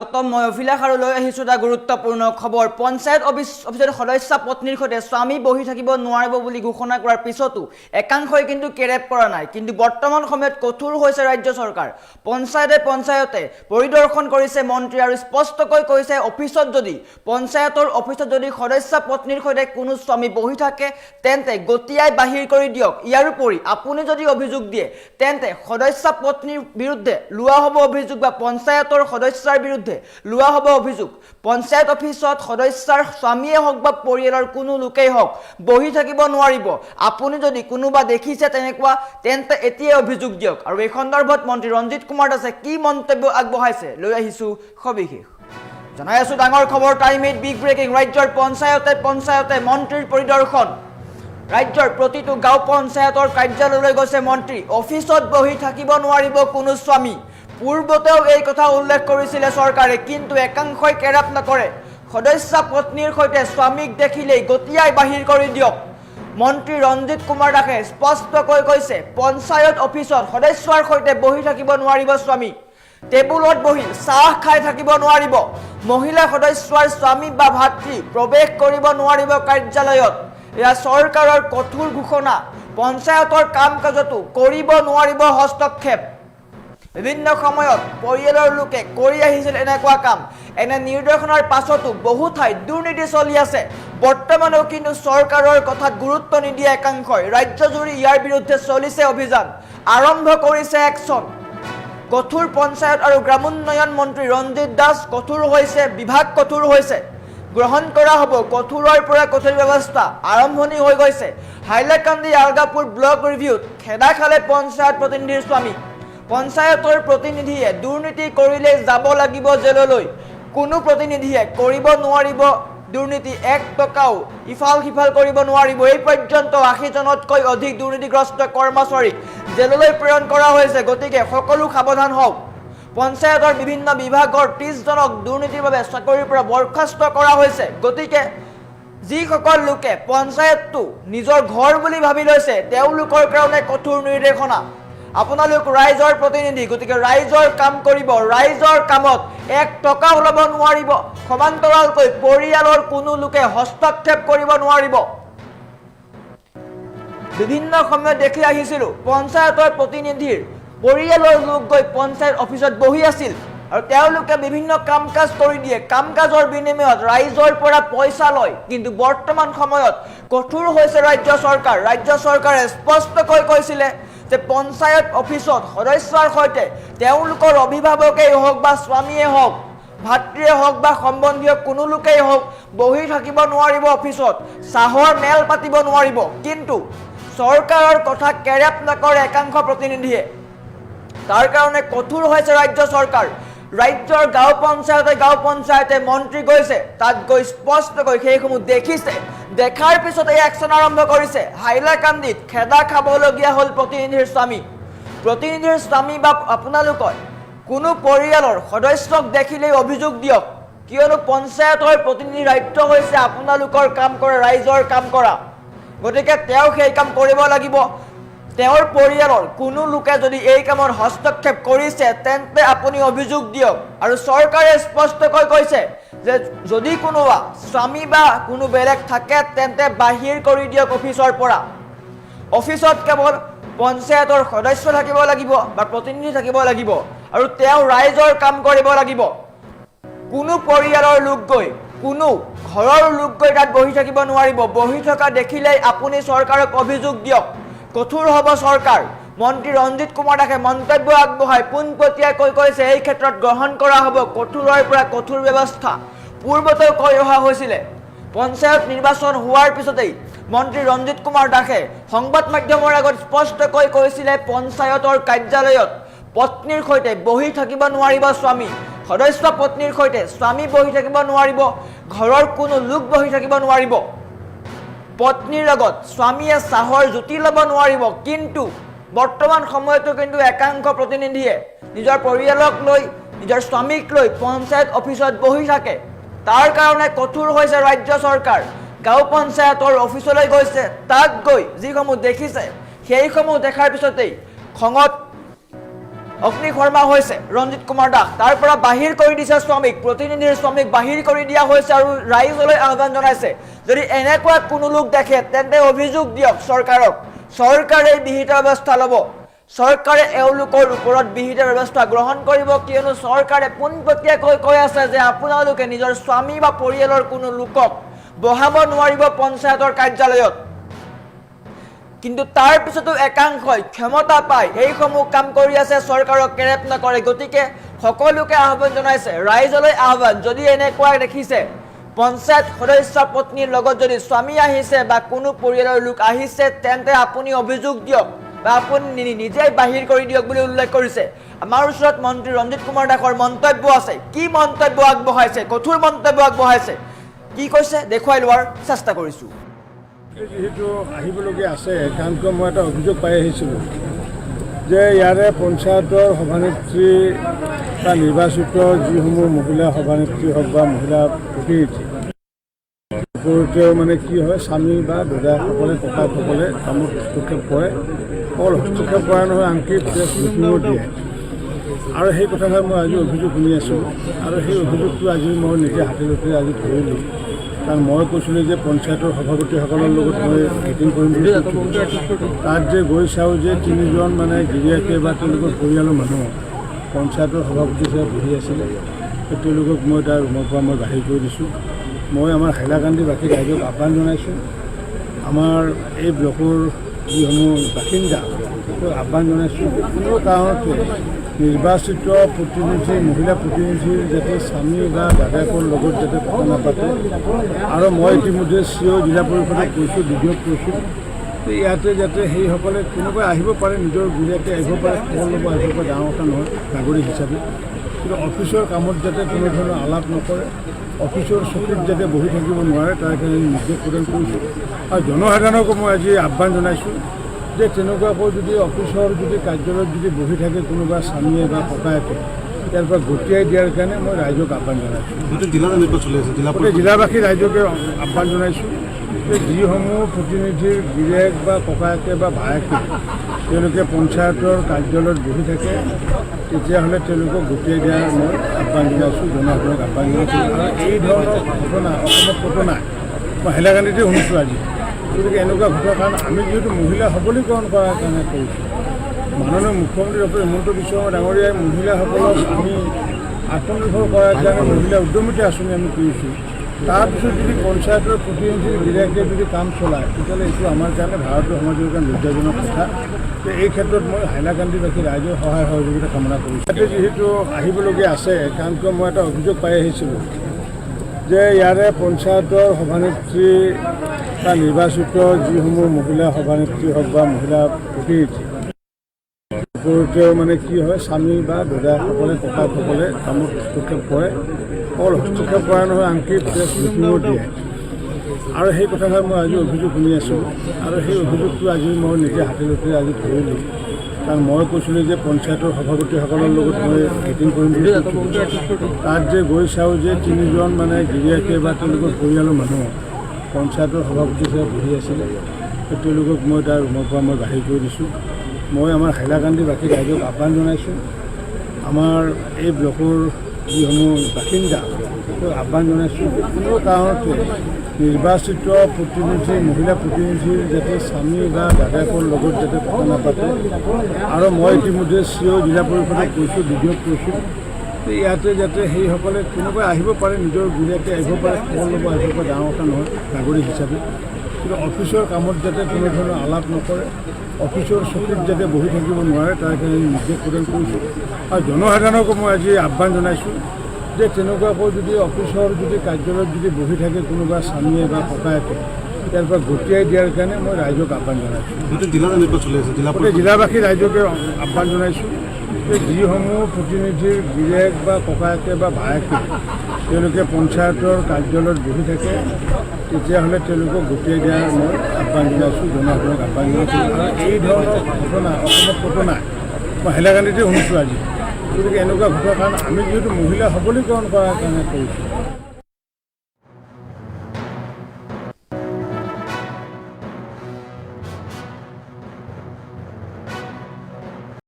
মই অভিলাষ আৰু লৈ আহিছোঁ এটা গুৰুত্বপূৰ্ণ খবৰ। পঞ্চায়ত অফিচৰ সদস্য পত্নীৰ সৈতে স্বামী বহি থাকিব নোৱাৰিব বুলি ঘোষণা কৰাৰ পিছতো একাংশই কিন্তু কেৰেপ কৰা নাই। কিন্তু বৰ্তমান সময়ত কঠোৰ হৈছে ৰাজ্য চৰকাৰ। পঞ্চায়তে পৰিদৰ্শন কৰিছে মন্ত্ৰী আৰু স্পষ্টকৈ কৈছে পঞ্চায়তৰ অফিচত যদি সদস্য পত্নীৰ সৈতে কোনো স্বামী বহি থাকে তেন্তে গতিয়াই বাহিৰ কৰি দিয়ক। ইয়াৰোপৰি আপুনি যদি অভিযোগ দিয়ে তেন্তে সদস্য পত্নীৰ বিৰুদ্ধে লোৱা হ'ব অভিযোগ বা পঞ্চায়তৰ সদস্যৰ বিৰুদ্ধে লোৱা হ'ব অভিযোগ। পঞ্চায়ত অফিচত সদস্যৰ স্বামীয়ে হওক বা পৰিয়ালৰ কোনো লোকেই হওক বহি থাকিব নোৱাৰিব। আপুনি যদি কোনোবা দেখিছে তেনেকুৱা তেন্তে এতিয়াই অভিযোগ দিয়ক। আৰু এই সন্দৰ্ভত মন্ত্ৰী ৰঞ্জিত কুমাৰ দাসে কি মন্তব্য আগবঢ়াইছে লৈ আহিছোঁ সবিশেষ। জনাই আছোঁ ডাঙৰ খবৰ, টাইম 8 বিগ ব্ৰেকিং। ৰাজ্যৰ পঞ্চায়তে মন্ত্ৰীৰ পৰিদৰ্শন। ৰাজ্যৰ প্ৰতিটো গাঁও পঞ্চায়তৰ কাৰ্যালয়লৈ গৈছে মন্ত্ৰী। অফিচত বহি থাকিব নোৱাৰিব কোনো স্বামী। পূৰ্বতেও এই কথা উল্লেখ কৰিছিলে চৰকাৰে, কিন্তু একাংশই কেৰাপ নকৰে। সদস্য পত্নীৰ সৈতে স্বামীক দেখিলেই গতিয়াই বাহিৰ কৰি দিয়ক। মন্ত্ৰী ৰঞ্জিত কুমাৰ দাসে স্পষ্টকৈ কৈছে পঞ্চায়ত অফিচত সদস্যৰ সৈতে বহি থাকিব নোৱাৰিব স্বামী। টেবুলত বহি চাহ খাই থাকিব নোৱাৰিব। মহিলা সদস্যৰ স্বামী বা ভাতৃ প্ৰৱেশ কৰিব নোৱাৰিব কাৰ্যালয়ত। এয়া চৰকাৰৰ কঠোৰ ঘোষণা। পঞ্চায়তৰ কাম কাজতো কৰিব নোৱাৰিব হস্তক্ষেপ। বিভিন্ন সময়ত পৰিয়ালৰ লোকে কৰি আহিছিল এনেকুৱা কাম। এনে নিৰ্দেশনাৰ পাছতো বহু ঠাইত দুৰ্নীতি চলি আছে। বৰ্তমানেও কিন্তু চৰকাৰৰ কথাত গুৰুত্ব নিদিয়ে একাংশই। ৰাজ্যজুৰি ইয়াৰ বিৰুদ্ধে চলিছে অভিযান, আৰম্ভ কৰিছে একশ্যন। কঠোৰ পঞ্চায়ত আৰু গ্ৰামোন্নয়ন মন্ত্ৰী ৰঞ্জিত দাস কঠোৰ হৈছে, বিভাগ কঠোৰ হৈছে। গ্ৰহণ কৰা হ'ব কঠোৰৰ পৰা কঠোৰ ব্যৱস্থা। আৰম্ভণি হৈ গৈছে। হাইলাকান্দি আলগাপুৰ ব্লক ৰিভিউত খেদা খালে পঞ্চায়ত প্ৰতিনিধিৰ স্বামী। পঞ্চায়তৰ প্ৰতিনিধিয়ে দুৰ্নীতি কৰিলে যাব লাগিব জেললৈ। কোনো প্ৰতিনিধিয়ে কৰিব নোৱাৰিব দুৰ্নীতি, 1 টকাও ইফাল সিফাল কৰিব নোৱাৰিব। এই পৰ্যন্ত 80জনতকৈ অধিক দুৰ্নীতিগ্ৰস্ত কৰ্মচাৰীক জেললৈ প্ৰেৰণ কৰা হৈছে। গতিকে সকলো সাৱধান হওক। পঞ্চায়তৰ বিভিন্ন বিভাগৰ 30জনক দুৰ্নীতিৰ বাবে চাকৰিৰ পৰা বৰ্খাস্ত কৰা হৈছে। গতিকে যিসকল লোকে পঞ্চায়তটো নিজৰ ঘৰ বুলি ভাবি লৈছে তেওঁলোকৰ কাৰণে কঠোৰ নিৰ্দেশনা। আপোনালোক ৰাইজৰ প্ৰতিনিধি, গতিকে ৰাইজৰ কাম কৰিব। ৰাইজৰ কামত 1 টকাও ল'ব নোৱাৰিব। সমান্তৰালকৈ পৰিয়ালৰ কোনো লোকে হস্তক্ষেপ কৰিব নোৱাৰিব। বিভিন্ন সময়ত দেখি আহিছিলোঁ পঞ্চায়তৰ প্ৰতিনিধিৰ পৰিয়ালৰ লোক গৈ পঞ্চায়ত অফিচত বহি আছিল আৰু তেওঁলোকে বিভিন্ন কাম কাজ কৰি দিয়ে। কাম কাজৰ বিনিময়ত ৰাইজৰ পৰা পইচা লয়। কিন্তু বৰ্তমান সময়ত কঠোৰ হৈছে ৰাজ্য চৰকাৰ। ৰাজ্য চৰকাৰে স্পষ্টকৈ কৈছিলে যে পঞ্চায়ত অফিচত সদস্যৰ সৈতে তেওঁলোকৰ অভিভাৱকেই হওক বা স্বামীয়ে হওক, ভাতৃয়ে হওক বা সম্বন্ধীয় কোনো লোকেই হওক বহি থাকিব নোৱাৰিব অফিচত, চাহৰ মেল পাতিব নোৱাৰিব। কিন্তু চৰকাৰৰ কথা কেৰেপ নকৰে একাংশ প্ৰতিনিধিয়ে। তাৰ কাৰণে কঠোৰ হৈছে ৰাজ্য চৰকাৰ। ৰাজ্যৰ গাঁও পঞ্চায়তে মন্ত্ৰী গৈছে, তাত গৈ স্পষ্টকৈ সেইসমূহ দেখিছে। দেখাৰ পিছত এই একশ্যন আৰম্ভ কৰিছে। হাইলাকান্দিত খেদা খাবলগীয়া হ'ল প্ৰতিনিধিৰ স্বামী বা আপোনালোকৰ কোনো পৰিয়ালৰ সদস্যক দেখিলেই অভিযোগ দিয়ক। কিয়নো পঞ্চায়তৰ প্ৰতিনিধিৰ দায়িত্ব হৈছে আপোনালোকৰ কাম কৰা, ৰাইজৰ কাম কৰা। গতিকে তেওঁ সেই কাম কৰিব লাগিব। তেওঁৰ পৰিয়ালৰ কোনো লোকে যদি এই কামত হস্তক্ষেপ কৰিছে তেন্তে আপুনি অভিযোগ দিয়ক। আৰু চৰকাৰে স্পষ্টকৈ কৈছে যে যদি কোনোবা স্বামী বা কোনো বেলেগ থাকে তেন্তে বাহিৰ কৰি দিয়ক অফিচৰ পৰা। অফিচত কেৱল পঞ্চায়তৰ সদস্য থাকিব লাগিব বা প্ৰতিনিধি থাকিব লাগিব আৰু তেওঁ ৰাইজৰ কাম কৰিব লাগিব। কোনো পৰিয়ালৰ লোক গৈ, কোনো ঘৰৰ লোক গৈ তাত বহি থাকিব নোৱাৰিব। বহি থকা দেখিলেই আপুনি চৰকাৰক অভিযোগ দিয়ক। কঠোৰ হ'ব চৰকাৰ। মন্ত্ৰী ৰঞ্জিত কুমাৰ দাসে মন্তব্য আগবঢ়াই পোনপটীয়াকৈ কৈছে এই ক্ষেত্ৰত গ্ৰহণ কৰা হ'ব কঠোৰৰ পৰা কঠোৰ ব্যৱস্থা। পূৰ্বতেও কৈ অহা হৈছিলে। পঞ্চায়ত নিৰ্বাচন হোৱাৰ পিছতেই মন্ত্ৰী ৰঞ্জিত কুমাৰ দাসে সংবাদ মাধ্যমৰ আগত স্পষ্টকৈ কৈছিলে পঞ্চায়তৰ কাৰ্যালয়ত পত্নীৰ সৈতে বহি থাকিব নোৱাৰিব স্বামী। সদস্য পত্নীৰ সৈতে স্বামী বহি থাকিব নোৱাৰিব। ঘৰৰ কোনো লোক বহি থাকিব নোৱাৰিব। পত্নীৰ লগত স্বামীয়ে চাহৰ জুতি ল'ব নোৱাৰিব। কিন্তু বৰ্তমান সময়তো কিন্তু একাংশ প্ৰতিনিধিয়ে নিজৰ পৰিয়ালক লৈ, নিজৰ স্বামীক লৈ পঞ্চায়ত অফিচত বহি থাকে। তাৰ কাৰণে কঠোৰ হৈছে ৰাজ্য চৰকাৰ। গাঁও পঞ্চায়তৰ অফিচলৈ গৈছে, তাত গৈ যিসমূহ দেখিছে সেইসমূহ দেখাৰ পিছতেই খঙত অগ্নি শৰ্মা হৈছে ৰঞ্জিত কুমাৰ দাস তাৰ পৰা বাহিৰ কৰি দিছে শ্ৰমিক প্ৰতিনিধিৰ শ্ৰমিক বাহিৰ কৰি দিয়া হৈছে আৰু ৰাইজলৈ আহ্বান জনাইছে যদি এনেকুৱা কোনো লোক দেখে তেন্তে অভিযোগ দিয়ক চৰকাৰক চৰকাৰে বিহিত ব্যৱস্থা ল'ব চৰকাৰে এওঁলোকৰ ওপৰত বিহিত ব্যৱস্থা গ্ৰহণ কৰিব কিয়নো চৰকাৰে পোনপটীয়াকৈ কৈ আছে যে আপোনালোকে নিজৰ স্বামী বা পৰিয়ালৰ কোনো লোকক বহাব নোৱাৰিব পঞ্চায়তৰ কাৰ্যালয়ত কিন্তু তাৰ পিছতো একাংশই ক্ষমতা পায় এইসমূহ কাম কৰি আছে চৰকাৰক কেৰেপ নকৰে গতিকে সকলোকে আহ্বান জনাইছে ৰাইজলৈ আহ্বান যদি এনেকুৱা দেখিছে পঞ্চায়ত সদস্য পত্নীৰ লগত যদি স্বামী আহিছে বা কোনো পৰিয়ালৰ লোক আহিছে তেন্তে আপুনি অভিযোগ দিয়ক বা আপুনি নিজেই বাহিৰ কৰি দিয়ক বুলি উল্লেখ কৰিছে আমাৰ ওচৰত মন্ত্ৰী ৰঞ্জিত কুমাৰ দাসৰ মন্তব্য আছে কি মন্তব্য আগবঢ়াইছে কঠোৰ মন্তব্য আগবঢ়াইছে কি কৈছে দেখুৱাই লোৱাৰ চেষ্টা কৰিছোঁ যেহেতু আহিবলগীয়া আছে কাৰণ মই এটা অভিযোগ পাই আহিছিলোঁ যে ইয়াৰে পঞ্চায়তৰ সভানেত্ৰী বা নিৰ্বাচিত যিসমূহ মহিলা সভানেত্ৰী হওক বা মহিলা প্ৰতিনিধি ওপৰতেও মানে কি হয় স্বামী বা দাদাসকলে ককাসকলে কামত হস্তক্ষেপ কৰে অকল হস্তক্ষেপ কৰা নহয় আনকি প্ৰেছ মিটিঙো দিয়ে আৰু সেই কথাষাৰ মই আজি অভিযোগ শুনি আছোঁ আৰু সেই অভিযোগটো আজি মই নিজে হাতে আজি ধৰিলোঁ কাৰণ মই কৈছিলোঁ যে পঞ্চায়তৰ সভাপতিসকলৰ লগত মই মিটিং কৰিম বুলি তাত যে গৈ চাওঁ যে তিনিজন মানে গিৰিয়াকে বা তেওঁলোকৰ পৰিয়ালৰ মানুহ পঞ্চায়তৰ সভাপতি হিচাপে বহি আছিলে তেওঁলোকক মই তাৰ ৰুমৰ পৰা মই বাহিৰ কৰি দিছোঁ মই আমাৰ হাইলাকান্দিবাসী ৰাইজক আহ্বান জনাইছোঁ আমাৰ এই ব্লকৰ যিসমূহ বাসিন্দা তেওঁক আহ্বান জনাইছোঁ কোনো কাৰণতে নিৰ্বাচিত প্ৰতিনিধি মহিলা প্ৰতিনিধিৰ যাতে স্বামী বা দাদাকৰ লগত যাতে কথা নাপাতে আৰু মই ইতিমধ্যে চিঅ জিলা পৰিষদক কৈছোঁ বিডিঅ'ক কৈছোঁ যে ইয়াতে যাতে সেইসকলে কোনোবাই আহিব পাৰে নিজৰ গিৰিয়াকে আহিব পাৰে খবৰ ল'ব আহিব পাৰে ডাঙৰ কথা নহয় নাগৰিক হিচাপে কিন্তু অফিচৰ কামত যাতে কোনো ধৰণৰ আলাপ নকৰে অফিচৰ চকীত যাতে বহি থাকিব নোৱাৰে তাৰ কাৰণে নিৰ্দেশ প্ৰদান কৰিছোঁ আৰু জনসাধাৰণকো মই আজি আহ্বান জনাইছোঁ যে তেনেকুৱাকৈ যদি অফিচৰ যদি কাৰ্যালয়ত যদি বহি থাকে কোনোবা স্বামীয়ে বা ককায়েকে ইয়াৰ পৰা গতিয়াই দিয়াৰ কাৰণে মই ৰাইজক আহ্বান জনাইছোঁ গোটেই জিলাবাসী ৰাইজকে আহ্বান জনাইছোঁ যে যিসমূহ প্ৰতিনিধিৰ গিৰিয়েক বা ককায়েকে বা ভায়েকে তেওঁলোকে পঞ্চায়তৰ কাৰ্যালয়ত বহি থাকে তেতিয়াহ'লে তেওঁলোকক গতিয়াই দিয়াৰ মই আহ্বান জনাইছোঁ জনসাধাৰণক আহ্বান জনাইছোঁ আৰু এই ধৰণৰ ঘটনা অসমত ক'তো নাই মই হাইলাকান্দিতে শুনিছোঁ আজি গতিকে এনেকুৱা ঘটনাৰ কাৰণ আমি যিহেতু মহিলা সবলীকৰণ কৰাৰ কাৰণে কৰিছোঁ মাননীয় মুখ্যমন্ত্ৰী ডক্টৰ হিমন্ত বিশ্ব শৰ্মা ডাঙৰীয়াই মহিলাসকলক আমি আত্মনিৰ্ভৰ কৰাৰ কাৰণে মহিলা উদ্যমিতা আঁচনি আমি কৰিছোঁ তাৰপিছত যদি পঞ্চায়তৰ প্ৰতিনিধিৰ গিৰিয়াকে যদি কাম চলায় তেতিয়াহ'লে এইটো আমাৰ কাৰণে ভাৰতীয় সমাজৰ কাৰণে লজ্জাজনক কথা যে এই ক্ষেত্ৰত মই হাইলাকান্দিবাসী ৰাইজৰ সহায় সহযোগিতা কামনা কৰিছোঁ ইয়াতে যিহেতু আহিবলগীয়া আছে কাৰণ মই এটা অভিযোগ পাই আহিছিলোঁ যে ইয়াৰে পঞ্চায়তৰ সভানেত্ৰী বা নিৰ্বাচিত যিসমূহ মহিলা সভানেত্ৰী হওক বা মহিলা প্ৰতিনিধি ওপৰতেও মানে কি হয় স্বামী বা দাদাসকলে ককাসকলে কামত হস্তক্ষেপ কৰে অকল হস্তক্ষেপ কৰা নহয় আনকি প্ৰেছ মিটিঙো দিয়ে আৰু সেই কথাষাৰ মই আজি অভিযোগ শুনি আছোঁ আৰু সেই অভিযোগটো আজি মই নিজে হাতে আজি ধৰিলোঁ কাৰণ মই কৈছিলোঁ যে পঞ্চায়তৰ সভাপতিসকলৰ লগত মই মিটিং কৰিম বুলি তাত যে গৈ চাওঁ যে তিনিজন মানে গিৰিয়াকে বা তেওঁলোকৰ পৰিয়ালৰ মানুহ পঞ্চায়তৰ সভাপতি হিচাপে বহি আছিলে তেওঁলোকক মই তাৰ ৰুমৰ পৰা মই বাহিৰ কৰি দিছোঁ মই আমাৰ হাইলাকান্দিবাসী ৰাইজক আহ্বান জনাইছোঁ আমাৰ এই ব্লকৰ যিসমূহ বাসিন্দা তেওঁক আহ্বান জনাইছোঁ কোনো কাৰণতে নিৰ্বাচিত প্ৰতিনিধি মহিলা প্ৰতিনিধিৰ যাতে স্বামী বা দাদাকৰ লগত যাতে কথা নাপাতে আৰু মই ইতিমধ্যে চিঅ জিলা পৰিষদক কৈছোঁ বিডিঅ'ক কৈছোঁ যে ইয়াতে যাতে সেইসকলে কোনোবাই আহিব পাৰে নিজৰ গিৰিয়াকে আহিব পাৰে খবৰ ল'ব আহিব পাৰে ডাঙৰ কথা নহয় নাগৰিক হিচাপে কিন্তু অফিচৰ কামত যাতে কোনো ধৰণৰ আলাপ নকৰে অফিচৰ চকীত যাতে বহি থাকিব নোৱাৰে তাৰ কাৰণে নিৰ্দেশ প্ৰদান কৰিছোঁ আৰু জনসাধাৰণকো মই আজি আহ্বান জনাইছোঁ যে তেনেকুৱাকৈ যদি অফিচৰ যদি কাৰ্যালয়ত যদি বহি থাকে কোনোবা স্বামীয়ে বা ককায়েকে ইয়াৰ পৰা গতিয়াই দিয়াৰ কাৰণে মই ৰাইজক আহ্বান জনাইছোঁ গোটেই জিলাবাসী ৰাইজকে আহ্বান জনাইছোঁ যে যিসমূহ প্ৰতিনিধিৰ গিৰিয়েক বা ককায়েকে বা ভায়েকে তেওঁলোকে পঞ্চায়তৰ কাৰ্যালয়ত বহি থাকে তেতিয়াহ'লে তেওঁলোকক গতিয়াই দিয়াৰ মই আহ্বান জনাইছোঁ জনসাধাৰণক আহ্বান জনাইছোঁ আৰু এই ধৰণৰ ঘটনা অসমত ক'তো নাই মই হাইলাকান্দিতে শুনিছোঁ আজি গতিকে এনেকুৱা ঘটনাৰ কাৰণ আমি যিহেতু মহিলা সবলীকৰণ কৰাৰ কাৰণে কৰিছোঁ